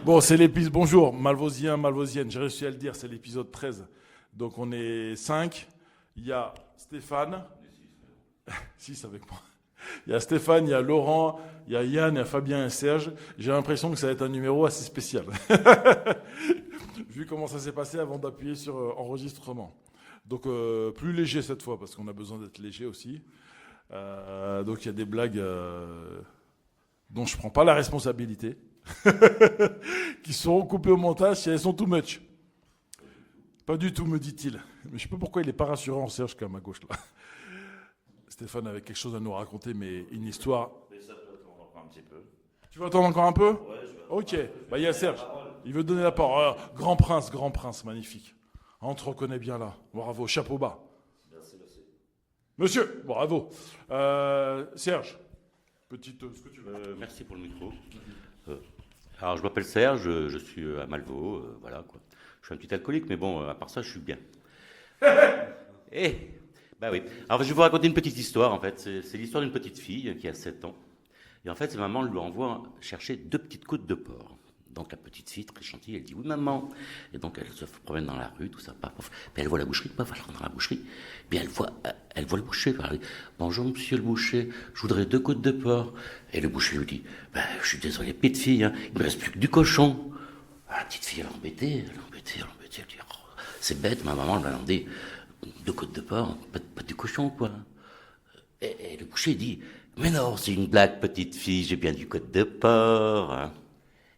Bon, c'est l'épisode. Bonjour, Malvosiens, Malvosiennes. J'ai réussi à le dire, c'est l'épisode 13. Donc on est 5. Il y a Stéphane. 6 avec moi. Il y a Stéphane, il y a Laurent, il y a Yann, il y a Fabien et Serge. J'ai l'impression que ça va être un numéro assez spécial. Vu comment ça s'est passé avant d'appuyer sur enregistrement. Donc plus léger cette fois, parce qu'on a besoin d'être léger aussi. Donc il y a des blagues dont je ne prends pas la responsabilité, qui seront coupées au montage si elles sont too much. Pas du tout, me dit-il. Mais je ne sais pas pourquoi il n'est pas rassurant, Serge, qui est à ma gauche là. Stéphane avait quelque chose à nous raconter, mais une histoire. Mais ça peut attendre encore un petit peu. Tu veux attendre encore un peu? Ouais, je vais attendre. Ok, bah il y a Serge. Il veut donner la parole. Grand prince, magnifique. On te reconnaît bien là. Bravo, chapeau bas. Merci. Monsieur, bravo. Serge, petite, ce que tu veux. Merci pour le micro. Alors, je m'appelle Serge, je suis à Malvaux, voilà quoi. Je suis un petit alcoolique, mais bon, à part ça, je suis bien. Bah oui. Alors, je vais vous raconter une petite histoire, en fait. C'est l'histoire d'une petite fille qui a 7 ans. Et en fait, sa maman lui envoie chercher 2 petites côtes de porc. Donc, la petite fille, très gentille, elle dit oui, maman. Et donc, elle se promène dans la rue, tout ça, paf, paf. Puis elle voit la boucherie, paf, elle rentre dans la boucherie. Puis elle voit le boucher. Elle dit bonjour, monsieur le boucher, je voudrais 2 côtes de porc. Et le boucher lui dit je suis désolé, petite fille, hein, il me reste plus que du cochon. La petite fille, elle est embêtée. Elle dit c'est bête, ma maman, elle m'a demandé 2 côtes de porc, pas du cochon, quoi. Et le boucher dit mais non, c'est une blague, petite fille, j'ai bien du côte de porc. Hein.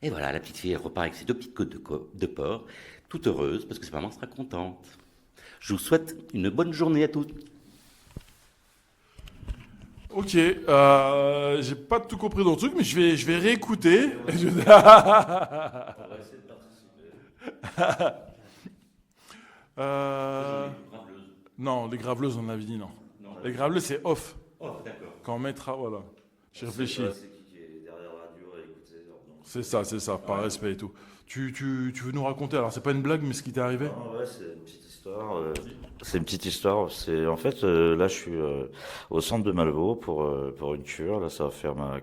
Et voilà, la petite fille, elle repart avec ses 2 petites côtes de porc, toute heureuse, parce que sa maman sera contente. Je vous souhaite une bonne journée à tous. Ok, j'ai pas tout compris dans le truc, mais je vais réécouter. On va essayer de participer. Non, les graveleuses, on avait dit non. Les graveleuses, c'est off. Oh, d'accord. Quand on mettra, voilà. J'ai réfléchi. C'est qui est derrière la radio à écouter. C'est ça, par respect et tout. Tu veux nous raconter, alors c'est pas une blague, mais ce qui t'est arrivé? Non, ouais, c'est une petite histoire. C'est une petite histoire. C'est en fait là, je suis au centre de Malvaux pour une cure. Là, ça va faire ma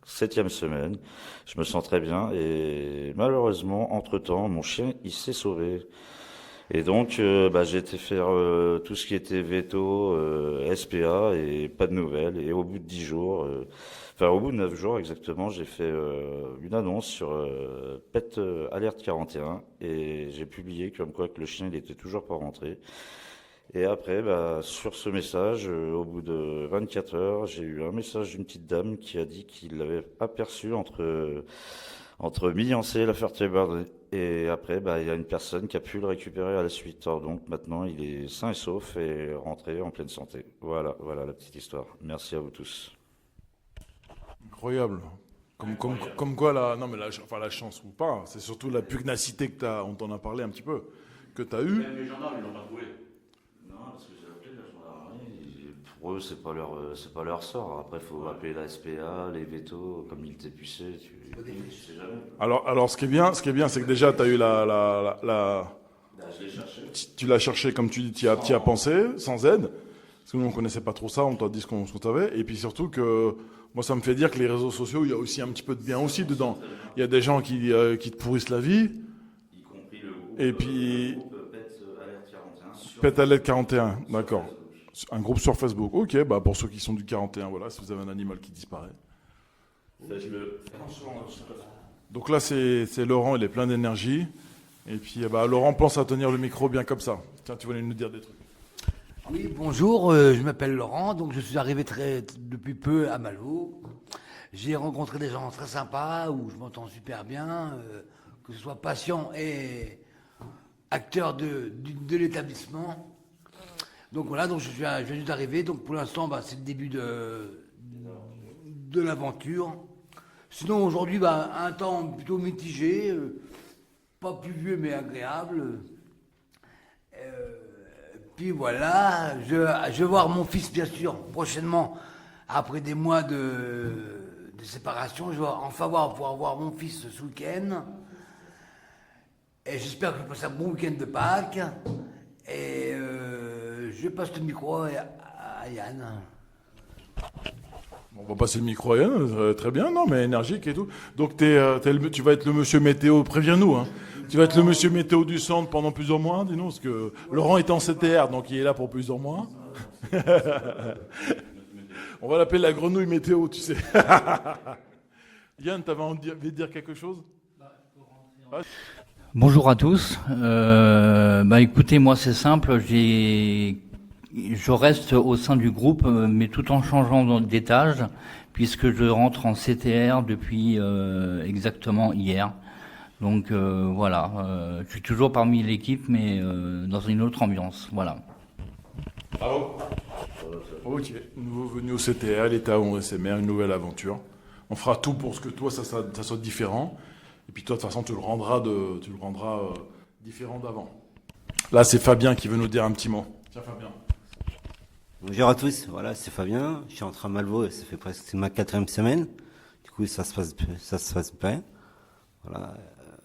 7e semaine. Je me sens très bien et malheureusement, entre-temps, mon chien il s'est sauvé. Et donc, j'ai été faire tout ce qui était veto, SPA et pas de nouvelles. Et au bout de 10 jours, au bout de 9 jours exactement, j'ai fait une annonce sur Pet Alert 41 et j'ai publié comme quoi que le chien il était toujours pas rentré. Et après, sur ce message, au bout de 24 heures, j'ai eu un message d'une petite dame qui a dit qu'il l'avait aperçu entre Millancé et la Ferté-Bardé. Et après, il y a une personne qui a pu le récupérer à la suite. Alors donc maintenant, il est sain et sauf et rentré en pleine santé. Voilà la petite histoire. Merci à vous tous. Incroyable. Comme quoi, la chance ou pas, c'est surtout la pugnacité que t'as, on t'en a parlé un petit peu, que t'as eu. Même les gendarmes, ils l'ont pas trouvé. Non, parce que j'ai appelé la gendarmerie. Pour eux, c'est pas leur sort. Après, il faut appeler la SPA, les vétos, comme il était pucé. Tu sais jamais. Alors, ce qui est bien, c'est que déjà, t'as eu Je l'ai cherché. tu l'as cherché, comme tu dis, tu y as pensé, sans aide. Parce que nous, on connaissait pas trop ça, on t'a dit ce qu'on savait. Et puis surtout que, moi, ça me fait dire que les réseaux sociaux, il y a aussi un petit peu de bien aussi dedans. Il y a des gens qui te pourrissent la vie. Y compris le groupe, Et puis, Pet Alert 41. Pet Alert 41, d'accord. Un groupe sur Facebook. Ok, pour ceux qui sont du 41, voilà, si vous avez un animal qui disparaît. Donc là, c'est Laurent, il est plein d'énergie. Et puis, Laurent pense à tenir le micro bien comme ça. Tiens, tu voulais nous dire des trucs. Oui, bonjour, je m'appelle Laurent, donc je suis arrivé depuis peu à Malvaux. J'ai rencontré des gens très sympas, où je m'entends super bien, que ce soit patient et acteur de l'établissement. Donc voilà, je viens juste d'arriver, donc pour l'instant, c'est le début de l'aventure. Sinon, aujourd'hui, un temps plutôt mitigé, pas pluvieux mais agréable. Puis voilà, je vais voir mon fils, bien sûr, prochainement, après des mois de séparation. Je vais enfin pouvoir voir mon fils ce week-end. Et j'espère que je passe un bon week-end de Pâques. Et je passe le micro à Yann. On va passer le micro à Yann, très bien, non, mais énergique et tout. Donc tu vas être le monsieur météo, préviens-nous, hein. Tu vas être le monsieur météo du centre pendant plusieurs mois, dis-nous, parce que Laurent est en CTR, donc il est là pour plusieurs mois. On va l'appeler la grenouille météo, tu sais. Yann, tu avais envie de dire quelque chose? Bonjour à tous. Écoutez, moi c'est simple, je reste au sein du groupe, mais tout en changeant d'étage, puisque je rentre en CTR depuis exactement hier. Donc voilà, je suis toujours parmi l'équipe, mais dans une autre ambiance. Voilà. Bravo. Ok, nouveau venu au CTR, l'État en SMR, une nouvelle aventure. On fera tout pour ce que toi, ça soit différent. Et puis toi, de toute façon, tu le rendras différent d'avant. Là, c'est Fabien qui veut nous dire un petit mot. Tiens, Fabien. Bonjour à tous, voilà, c'est Fabien. Je suis entré à Malvaux et ça fait presque c'est ma 4e semaine. Du coup, ça se passe bien. Voilà,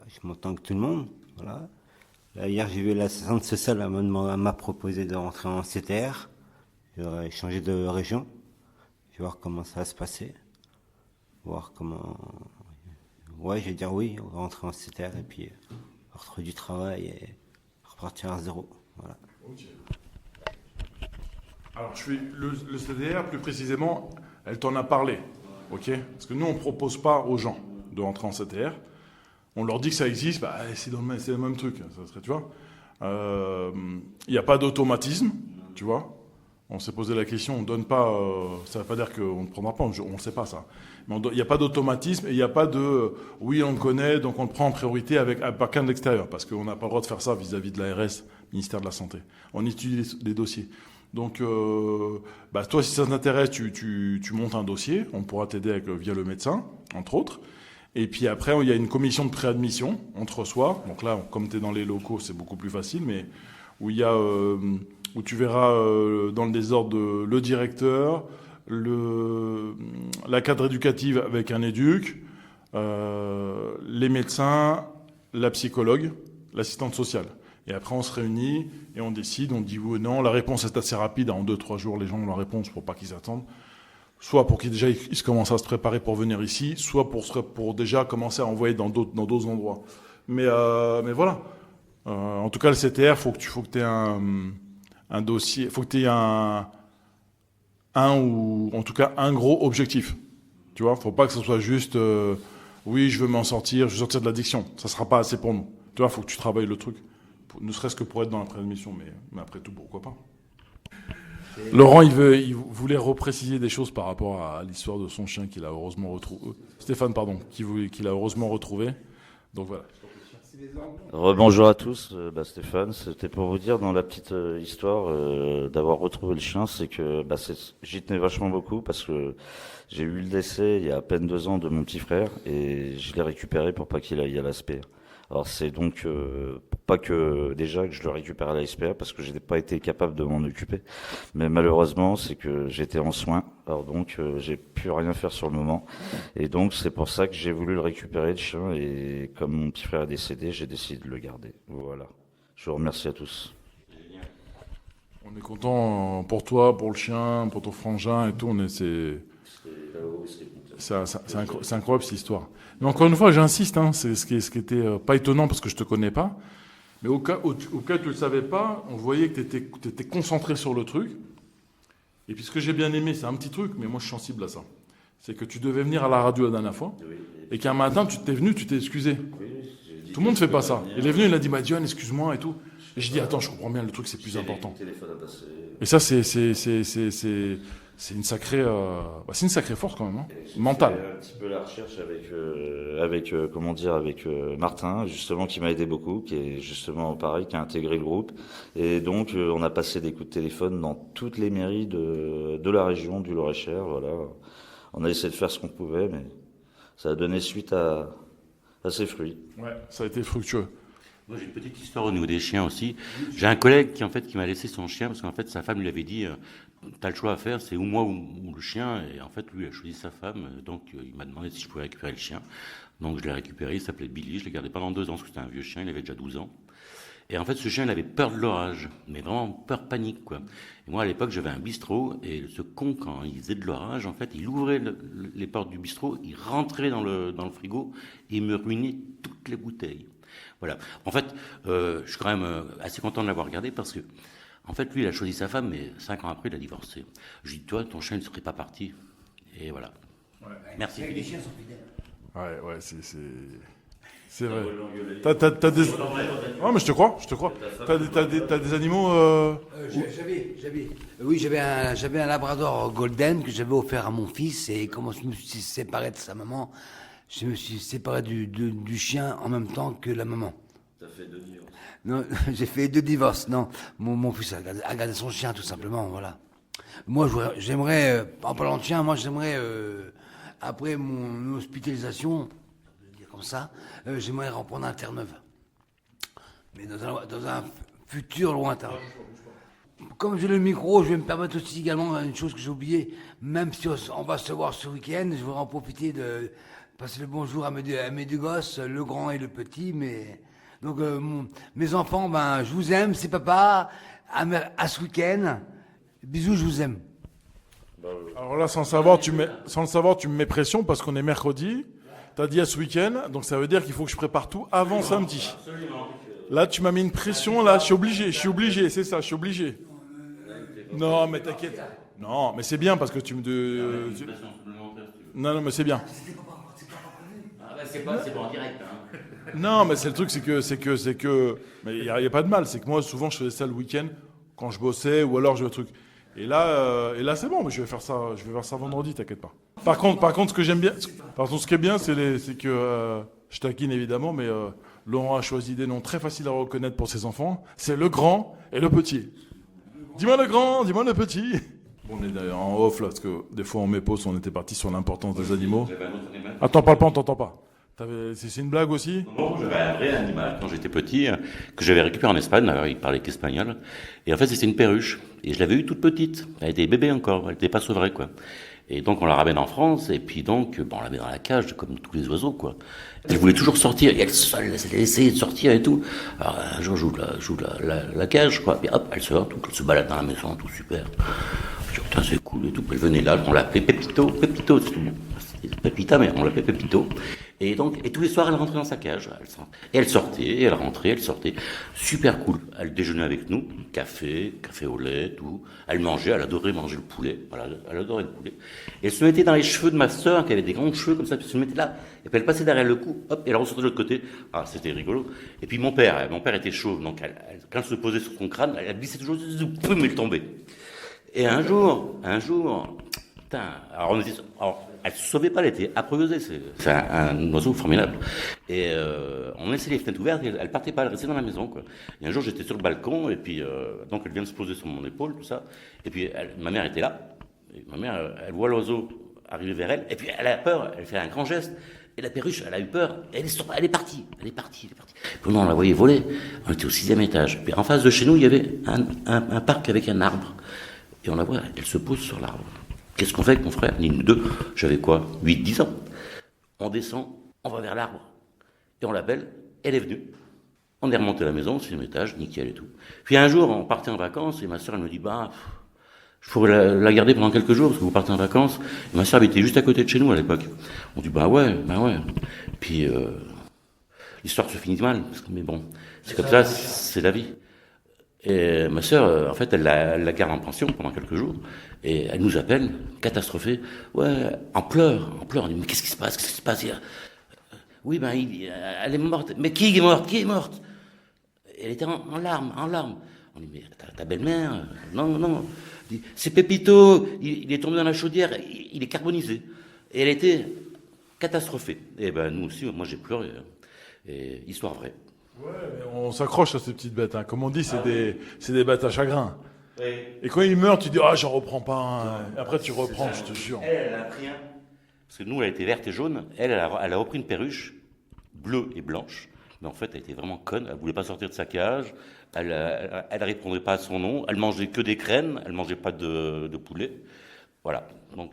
je m'entends avec tout le monde. Voilà. Là, hier, j'ai vu l'assistante sociale, elle m'a proposé de rentrer en CTR. J'aurais changé de région. Je vais voir comment ça va se passer. Voir comment. Ouais, je vais dire oui, on va rentrer en CTR et puis retrouver du travail et repartir à zéro. Voilà. Ok. Alors, le CDR, plus précisément, elle t'en a parlé, ok? Parce que nous, on ne propose pas aux gens de rentrer en CTR. On leur dit que ça existe, c'est le même truc, ça serait, tu vois. Il n'y a pas d'automatisme, tu vois. On s'est posé la question, on ne donne pas, ça ne veut pas dire qu'on ne prendra pas, on ne sait pas ça. Mais il n'y a pas d'automatisme et il n'y a pas de, oui, on le connaît, donc on le prend en priorité avec quelqu'un de l'extérieur, parce qu'on n'a pas le droit de faire ça vis-à-vis de l'ARS, ministère de la Santé. On étudie les dossiers. Donc, toi, si ça t'intéresse, tu montes un dossier. On pourra t'aider via le médecin, entre autres. Et puis après, il y a une commission de préadmission. On te reçoit. Donc là, comme tu es dans les locaux, c'est beaucoup plus facile. Mais où tu verras dans le désordre le directeur, la cadre éducative avec un éduc, les médecins, la psychologue, l'assistante sociale. Et après, on se réunit et on décide, on dit oui ou non. La réponse est assez rapide. En 2-3 jours, les gens ont la réponse pour pas qu'ils attendent. Soit pour qu'ils déjà ils commencent à se préparer pour venir ici, soit pour déjà commencer à envoyer dans d'autres endroits. Mais voilà. En tout cas, le CTR, faut que tu aies un dossier, faut que tu aies un ou en tout cas un gros objectif. Tu vois, faut pas que ce soit juste oui, je veux m'en sortir, je veux sortir de l'addiction. Ça sera pas assez pour nous. Tu vois, faut que tu travailles le truc. Ne serait-ce que pour être dans la préadmission, mais après tout, pourquoi pas. Laurent, il voulait repréciser des choses par rapport à l'histoire de son chien qu'il a heureusement retrouvé. Stéphane, pardon, qu'il a heureusement retrouvé. Donc voilà. Rebonjour à tous, Stéphane, c'était pour vous dire dans la petite histoire d'avoir retrouvé le chien, c'est que j'y tenais vachement beaucoup parce que j'ai eu le décès il y a à peine 2 ans de mon petit frère et je l'ai récupéré pour pas qu'il aille à l'ASPR. Alors c'est donc pour pas que déjà que je le récupère à la SPA parce que je n'ai pas été capable de m'en occuper. Mais malheureusement, c'est que j'étais en soins. Alors donc j'ai pu rien faire sur le moment. Et donc c'est pour ça que j'ai voulu le récupérer le chien et comme mon petit frère est décédé, j'ai décidé de le garder. Voilà. Je vous remercie à tous. On est content pour toi, pour le chien, pour ton frangin et tout. C'est incroyable cette histoire. Mais encore une fois, j'insiste, c'est ce qui était pas étonnant parce que je te connais pas. Mais au cas où tu le savais pas, on voyait que tu étais concentré sur le truc. Et puis ce que j'ai bien aimé, c'est un petit truc, mais moi je suis sensible à ça. C'est que tu devais venir à la radio la dernière fois, et qu'un matin tu t'es excusé. Tout le monde ne fait pas ça. Il est venu, il a dit John, excuse-moi et tout. Et je dis attends, je comprends bien, le truc c'est plus important. Et ça c'est une sacrée force quand même, mentale. J'ai fait un petit peu la recherche avec Martin, justement, qui m'a aidé beaucoup, qui est justement pareil, qui a intégré le groupe. Et donc, on a passé des coups de téléphone dans toutes les mairies de la région, du Loir-et-Cher, voilà. On a essayé de faire ce qu'on pouvait, mais ça a donné suite à ses fruits. Ouais, ça a été fructueux. Moi, j'ai une petite histoire au niveau des chiens aussi. J'ai un collègue qui m'a laissé son chien parce qu'en fait, sa femme lui avait dit t'as le choix à faire, c'est ou moi ou le chien. Et en fait, lui, il a choisi sa femme. Donc, il m'a demandé si je pouvais récupérer le chien. Donc, je l'ai récupéré. Il s'appelait Billy. Je l'ai gardé pendant 2 ans parce que c'était un vieux chien. Il avait déjà 12 ans. Et en fait, ce chien, il avait peur de l'orage, mais vraiment peur panique, quoi. Et moi, à l'époque, j'avais un bistrot, et ce con, quand il faisait de l'orage, en fait, il ouvrait les portes du bistrot, il rentrait dans le frigo, et il me ruinait toutes les bouteilles. Voilà. En fait, je suis quand même assez content de l'avoir regardé, parce que, en fait, lui, il a choisi sa femme, mais 5 ans après, il a divorcé. Je lui dis, toi, ton chien ne serait pas parti. Et voilà. Ouais. Merci, Les Philippe. chiens sont fidèles. Ouais, c'est vrai. T'as des... Ouais, mais je te crois. T'as des animaux... J'avais un labrador golden que j'avais offert à mon fils et comme je me suis séparé de sa maman, je me suis séparé du chien en même temps que la maman. T'as fait 2 divorces. Non, j'ai fait 2 divorces. Non, mon fils a gardé son chien tout simplement, voilà. Moi, j'aimerais, en parlant de chien, après mon hospitalisation, je vais dire comme ça, j'aimerais reprendre un Terre-Neuve. Mais dans un futur lointain. Comme j'ai le micro, je vais me permettre aussi également une chose que j'ai oubliée. Même si on va se voir ce week-end, je voudrais en profiter de passer le bonjour à mes 2 gosses, le grand et le petit. Donc, mes enfants, je vous aime, c'est papa. À ce week-end. Bisous, je vous aime. Alors là, sans le savoir, tu me mets pression parce qu'on est mercredi. T'as dit à ce week-end, donc ça veut dire qu'il faut que je prépare tout avant samedi. Là, tu m'as mis une pression, là, je suis obligé, c'est ça, je suis obligé. Non, mais t'inquiète. Non, mais c'est bien parce que tu me... Non, mais c'est bien. C'est pas en direct, hein. Non, mais c'est le truc, c'est que... Mais il n'y a pas de mal, c'est que moi, souvent, je faisais ça le week-end quand je bossais ou alors je fais un truc. Et là, c'est bon, mais je vais faire ça vendredi, t'inquiète pas. Par contre, ce que j'aime bien, ce qui est bien, c'est que je taquine évidemment, mais Laurent a choisi des noms très faciles à reconnaître pour ses enfants. C'est le grand et le petit. Dis-moi le grand, dis-moi le petit. On est d'ailleurs en off là, parce que des fois on met pause, on était parti sur l'importance des animaux. Attends, parle pas, on t'entend pas. C'est une blague aussi? Non, j'avais un vrai animal quand j'étais petit, que j'avais récupéré en Espagne, alors il parlait qu'espagnol. Et en fait, c'était une perruche. Et je l'avais eue toute petite. Elle était bébé encore, elle n'était pas sevrée, quoi. Et donc, on la ramène en France, et puis donc, on la met dans la cage, comme tous les oiseaux, quoi. Elle voulait toujours sortir, et elle essayait de sortir et tout. Alors, un jour, j'ouvre la cage, quoi. Et hop, elle sort, elle se balade dans la maison, tout super. Je dis, putain, c'est cool et tout. Elle venait là, on l'appelait Pépito, c'est tout bon. C'était Pépita, mais on l'appelait Pépito. Et tous les soirs, elle rentrait dans sa cage. Elle sortait, elle rentrait, elle sortait. Super cool. Elle déjeunait avec nous. Café au lait, tout. Elle mangeait, elle adorait manger le poulet. Voilà, elle adorait le poulet. Et elle se mettait dans les cheveux de ma sœur, qui avait des grands cheveux comme ça, puis elle se mettait là. Et puis elle passait derrière le cou, hop, et elle ressortait de l'autre côté. Ah, c'était rigolo. Et puis mon père était chauve, donc quand elle se posait sur son crâne, elle glissait toujours, poum, elle tombait. Et un jour, putain, elle se sauvait pas, elle était apprivoisée, c'est un oiseau formidable. Et on laissait les fenêtres ouvertes, et elle partait pas, elle restait dans la maison, quoi. Et un jour, j'étais sur le balcon, et puis donc elle vient de se poser sur mon épaule, tout ça. Et puis ma mère était là. Et ma mère, elle voit l'oiseau arriver vers elle, et puis elle a peur, elle fait un grand geste. Et la perruche, elle a eu peur, et elle est partie. Puis nous, on la voyait voler. On était au 6e étage. Puis en face de chez nous, il y avait un parc avec un arbre. Et on la voit, elle se pose sur l'arbre. Qu'est-ce qu'on fait avec mon frère, ni nous deux? J'avais quoi, 8-10 ans. On descend, on va vers l'arbre. Et on l'appelle, elle est venue. On est remonté à la maison, 6e étage, nickel et tout. Puis un jour, on partait en vacances, et ma soeur, elle me dit, je pourrais la garder pendant quelques jours, parce que vous partez en vacances. Et ma soeur habitait juste à côté de chez nous à l'époque. On dit, ouais. Puis l'histoire se finit mal, mais bon, c'est comme ça, c'est la vie. Et ma sœur, en fait, elle la garde en pension pendant quelques jours, et elle nous appelle, catastrophée, en pleurs. On dit, mais qu'est-ce qui se passe hier? Oui, elle est morte. Mais qui est morte? Elle était en larmes. On dit, mais ta belle-mère? Non. Dit, c'est Pépito, il est tombé dans la chaudière, il est carbonisé. Et elle était catastrophée. Et nous aussi, moi j'ai pleuré. Et histoire vraie. Ouais, mais on s'accroche à ces petites bêtes. Comme on dit, c'est des bêtes à chagrin. Oui. Et quand ils meurent, tu dis, j'en reprends pas un. Et après, tu reprends, je te jure. Elle a pris un. Parce que nous, elle était verte et jaune. Elle a repris une perruche bleue et blanche. Mais en fait, elle était vraiment conne. Elle voulait pas sortir de sa cage. Elle répondait pas à son nom. Elle mangeait que des graines. Elle mangeait pas de poulet. Voilà. Donc,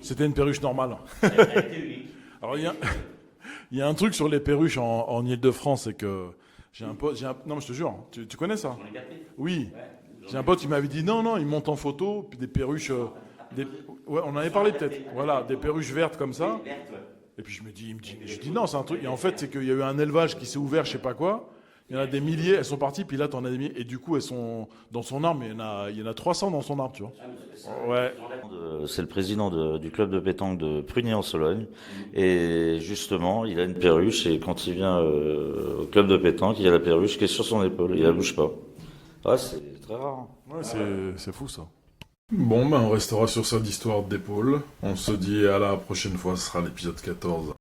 c'était une perruche normale. Elle était unique. Alors, il y a un truc sur les perruches en Ile-de-France, c'est que J'ai un pote, non, mais je te jure, tu connais ça? Oui. J'ai un pote qui m'avait dit non, il monte en photo, puis des perruches. Ouais, on en avait parlé peut-être. Voilà, des perruches vertes comme ça. Et puis je dis non, c'est un truc. Et en fait, c'est qu'il y a eu un élevage qui s'est ouvert, je sais pas quoi. Il y en a des milliers, elles sont parties, puis là, t'en as des milliers. Et du coup, elles sont dans son arbre, mais il y en a 300 dans son arbre, tu vois. Ouais. C'est le président du club de pétanque de Prunier-en-Sologne. Et justement, il a une perruche et quand il vient au club de pétanque, il y a la perruche qui est sur son épaule. Il la bouge pas. Ah, c'est très rare. Ouais, c'est fou ça. Bon, ben on restera sur cette histoire d'épaule. On se dit à la prochaine fois, ce sera l'épisode 14.